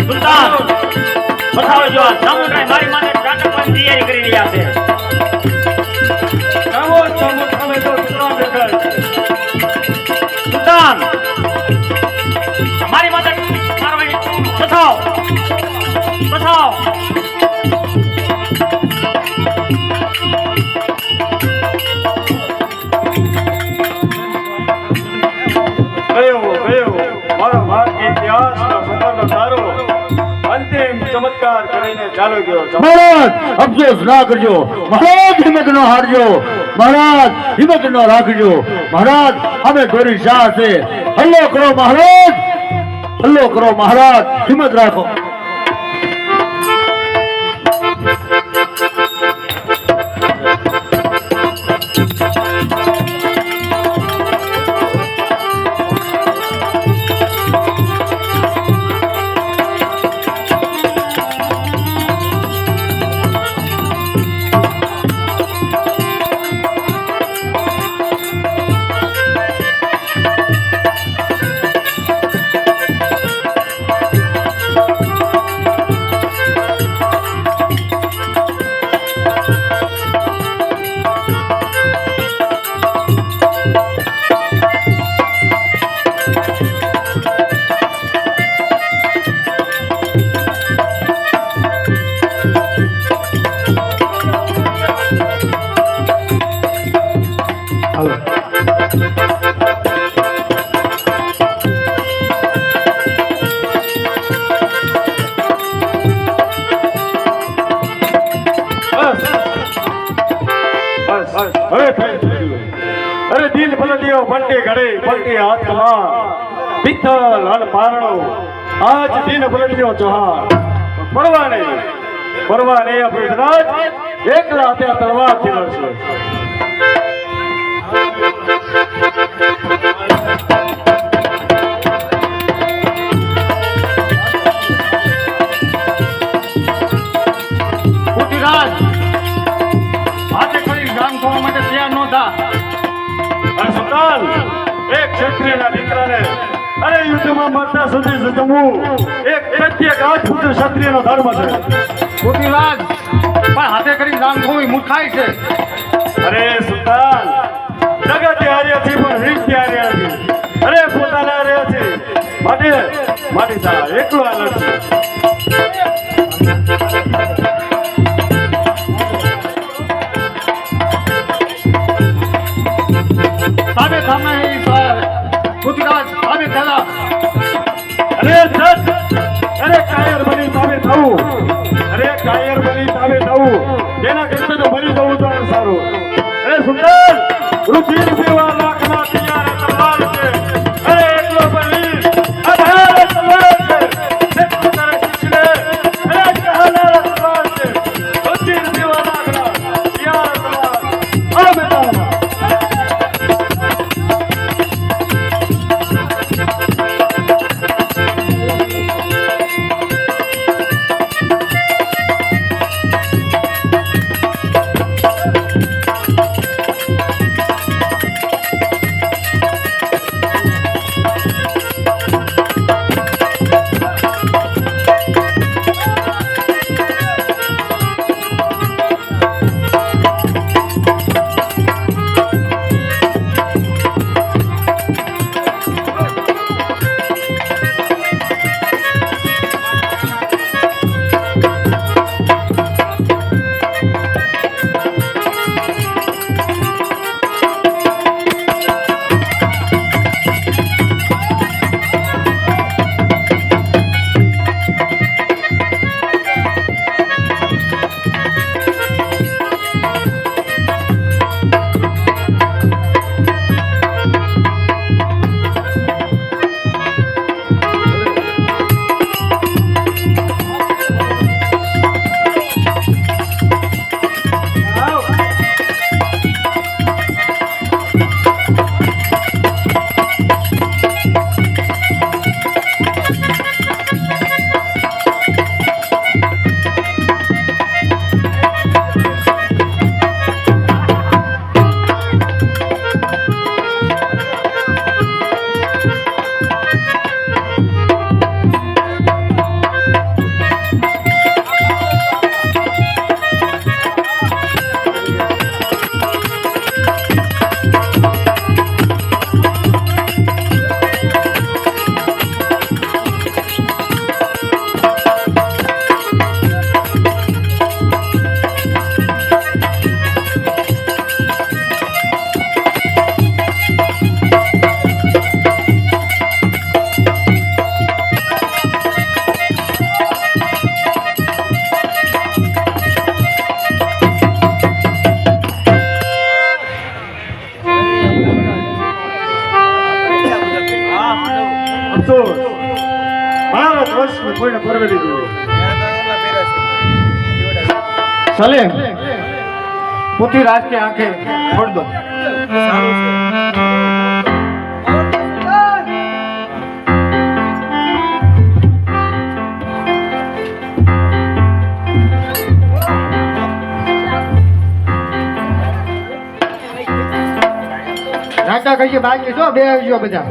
સુલતાન બતાવો જો આ સામુંડરાય મારી માટે નાટકની તૈયારી કરી રહ્યા છે. ચામડ ચામડ સામે તો સુતરામ દેખાય. સુલતાન મારી માટે મારવાની બતાવો બતાવો. ગયો મારો ભારતીય ઇતિહાસનો સંપૂર્ણ તારો અંતિમ ચમત્કાર કરીને ચાલો ગયો. મહારાજ અફસોસ ના કરજો. મહારાજ હિંમત નો હારજો. મહારાજ હિંમત નો રાખજો. મહારાજ અમે ધોરી શાહ છે. હલ્લો કરો મહારાજ, હલ્લો કરો મહારાજ, હિંમત રાખો. હવે થઈ ગયું. અરે દિલ પલટીઓ પલટી ઘડે પલટી હાથમાં પિત્તલ અને પારણો આજ દિન પલટીઓ ચહાર પરવા નહીં આપણી રાજ એકલા હાથે તલવારથી લડશે. હાથે કરી ગામ ખોવા માટે તૈયાર ન થા. અને સુલતાન એક ક્ષત્રિયના દીકરાને અરે યુદ્ધમાં મરતા સુધી જમવું એક પ્રત્યેક રાજપૂત ક્ષત્રિયનો ધર્મ છે. ખોટીરાજ પણ હાથે કરી ગામ ખોવી મૂર્ખાઈ છે. અરે સુલતાન જગતે હાર્યા છે પણ રીત હાર્યા છે. અરે પોતાના હાર્યા છે માટે તારા એકલો આ લડશે. સામે સામે ખોટીરાજ સામે થયા. અરે કાયર બની તાવે થવું. તેના કરતા તો મરી જવું તો સારું. અરે સુલતાન રુધિર પીવા લાખના તૈયાર તલવાર છે. અરે એકલો બની અઢાર તલવાર છે. એક તારા શિષ્યને અરે કહાનારા તલવાર છે. રુધિર પીવા લાખના તૈયાર તલવાર આ મેદાનમાં. પરવી લીધું. સલીમ પૃથ્વીરાજ કે આંખે છોડ દો. રાજા કહીએ બાકી છો બે આવજો બધા.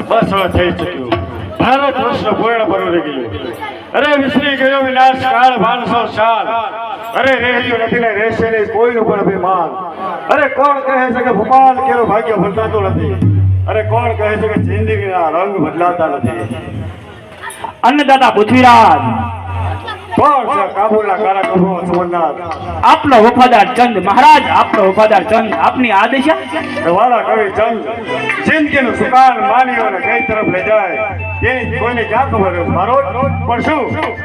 બસ હવે થઈ ચૂક્યું. ભારત વર્ષનો પૂર્ણ પર્વ ગયું. અરે વિસરી ગયો વિનાશ કાળ 500 સાલ. અરે રહેલું નથી ને રહેશે નહીં કોઈનું પણ અભિમાન. અરે કોણ કહે છે કે ભૂપાલ કેરો ભાગ્ય બદલાતું નથી? અરે કોણ કહે છે કે જિંદગીના રંગ બદલાતા નથી? અન્નદાતા પૃથ્વીરાજ, કોણ છે કાબુલના કારા કબો સોમનાથ? આપનો વફાદાર ચંદ મહારાજ, આપનો વફાદાર ચંદ, આપની આદેશા. વાલા કવિ ચંદ જિંદગીનું સુકાન માનીઓને કઈ તરફ લઈ જાય તેની કોઈને ક્યાં ખબર હોય? મારો પણ શું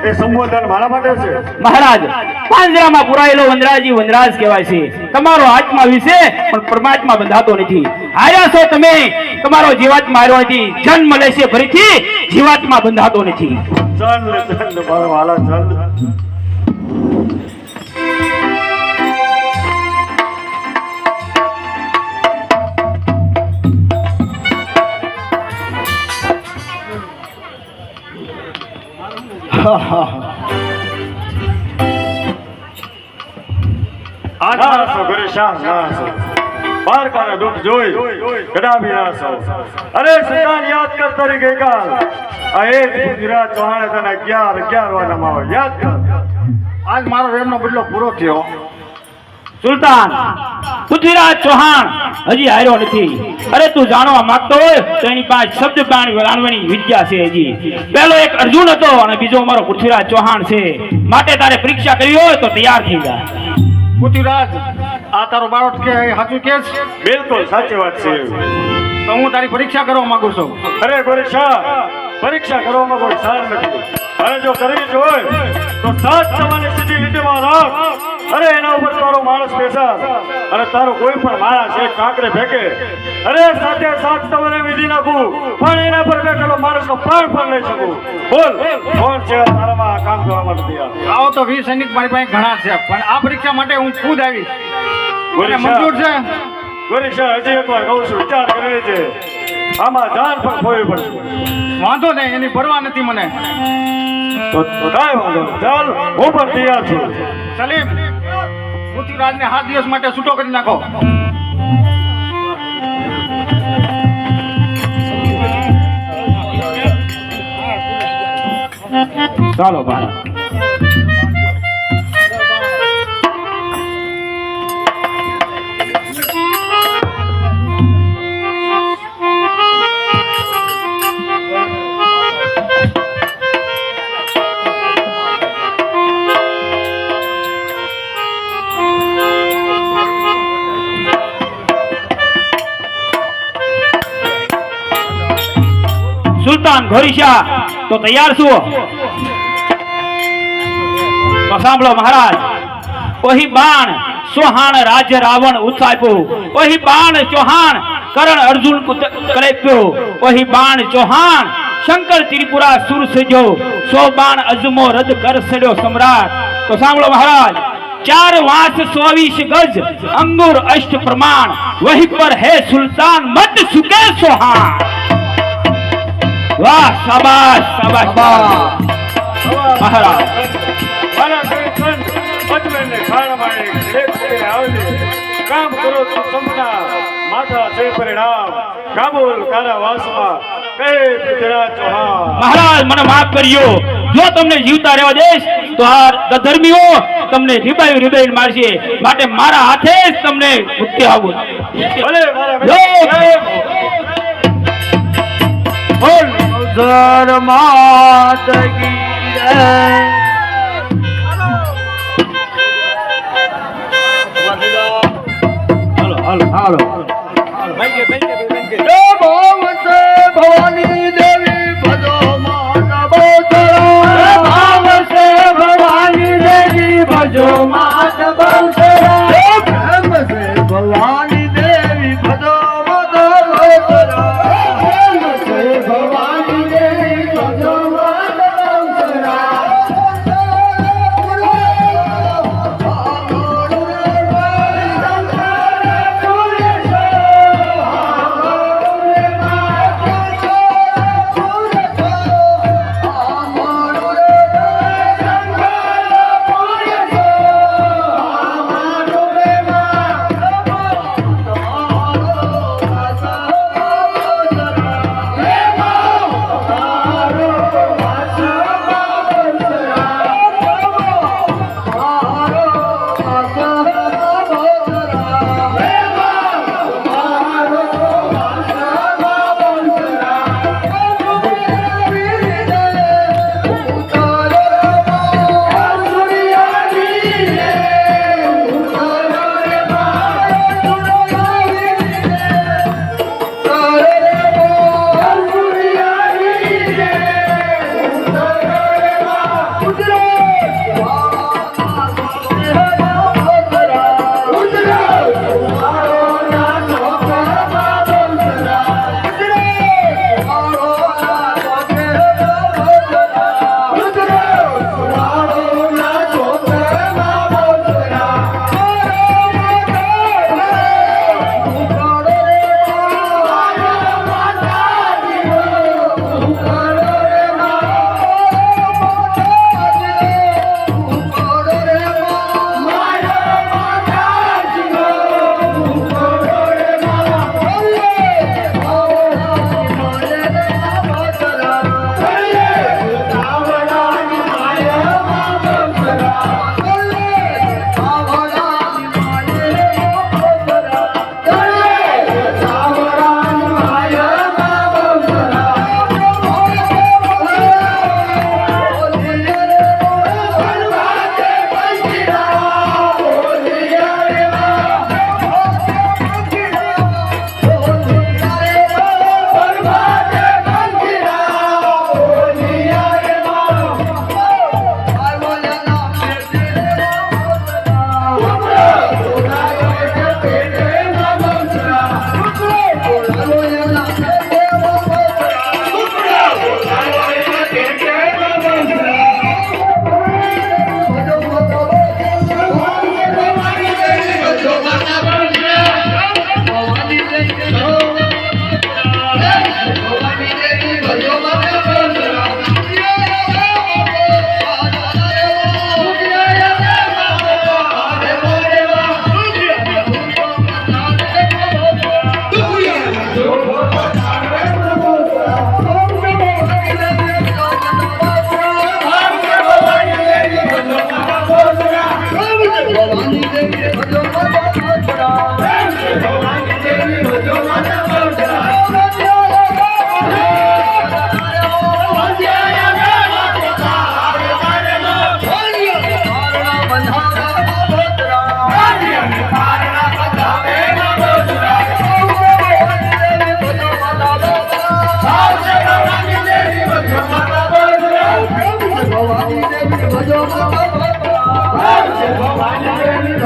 એ સંબોધન મારા માટે છે? મહારાજ, પાંજરામાં પુરાયેલો વનરાજી વનરાજ કહેવાય છે. તમારો આત્મા વિશે પણ પરમાત્મા બંધાતો નથી. હાર્યા છો તમે, તમારો જીવાત્મા હાર્યો નથી. જન્મ લેશે ફરીથી, જીવાત્મા બંધાતો નથી. ચંદ ચંદ મારો વાલા ચંદ. નાસો પરેશાન નાસો બાળકાના દુઃખ જોઈ કદાપી નાસો. અરે સંતાન યાદ કર તારી ગઈકાલ. આ એક પૃથ્વીરાજ ચૌહાણે તને 11 વાનામાં આવે યાદ કર. આજ મારો રેમનો બદલો પૂરો થયો. સુલતાન પૃથ્વીરાજ ચૌહાણ હજી હાર્યો નથી. અરે તું જાણવા માંગતો હોય તો એની પાસે શબ્દ બાણ વળાવવાની વિદ્યા છે. હજી પહેલો એક અર્જુન હતો અને બીજો મારો પૃથ્વીરાજ ચૌહાણ છે. માટે તારે પરીક્ષા કરવી હોય તો તૈયાર થઈ જા. પૃથ્વીરાજ, આ તારો બાળક કે સાચું કે છે? બિલકુલ સાચી વાત છે. તો હું તારી પરીક્ષા કરવા માંગુ છું. અરે પરીક્ષા કરવામાં કોઈ સાર નથી. અને જો કરવી જ હોય તો સાત તમારી સીધી લીટીમાં રાખ. અરે એના ઉપર તારો માણસ બેસા અને તારો કોઈ પણ માણસ એક કાંકરે ફેંકે. અરે સાથે સાત તમારે વિધિ નાખું પણ એના પર બેઠેલો માણસનો પ્રાણ પણ લઈ શકું. બોલ કોણ છે તારામાં આ કામ કરવા માટે તૈયાર? આવો તો 20 સૈનિક મારી પાસે ઘણા છે, પણ આ પરીક્ષા માટે હું ખુદ આવીશ. મને મંજૂર છે? ગોરીશા હજી એકવાર કહું છું, વિચાર કરી લેજે. આમાં જાન પણ ખોવી પડશે. વાંધો નહીં, એની પરવા નથી મને. તો કાંઈ વાંધો નહીં. ચાલ હું પણ તૈયાર છું. સલીમ, પૃથ્વીરાજને 7 દિવસ માટે છૂટો કરી નાખો. ચાલો મહારાજ. સુલતાન ઘોરીશા તો તૈયાર છો? તો સાંભળો મહારાજ. ઓહી બાણ ચૌહાણ રાજ્ય રાવણ ઉત્સાપ્યો. ઓહી બાણ ચૌહાણ કરણ અર્જુન કલેપ્યો. ઓહી બાણ ચૌહાણ શંકર ત્રિપુરા સુર સજો. 100 બાણ અજમો રદ કર સડ્યો સમ્રાટ. તો સાંભળો મહારાજ. 4 વાંસ 24 ગજ અંગુર અષ્ટ પ્રમાણ. વહી પર હે સુલતાન મત સુકે ચૌહાણ. વાહ, શાબાશ શાબાશ મહારાજ. મારા કવિ ચંદ અજમેરને ખાણમાં એક આવજે કામ કરો તો સંપના માથા છે પરિણામ કાબુલ કારાવાસમાં કહે પૃથ્વીરાજ ચૌહાણ મહારાજ મને માફ કર્યો જો તમને જીવતા રહેવા દેશ તો આ ધર્મીઓ તમને રીબાઈ મારશે માટે મારા હાથે જ તમને મુક્તિ આવું ભલે મારા બોલ અવસર માત કી જય. હાલો જય ભાવ સે ભવાની દેવી ભજો માતા બહુચરા. ભાવ સે ભવાની દેવી ભજો માતા બહુચરા. પ્રેમ સે ભવાની દેવી ભજો માતા બહુચરા. પ્રેમ સે ભવાની દેવી ભજો માતા બહુચરા.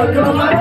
ભજો માતા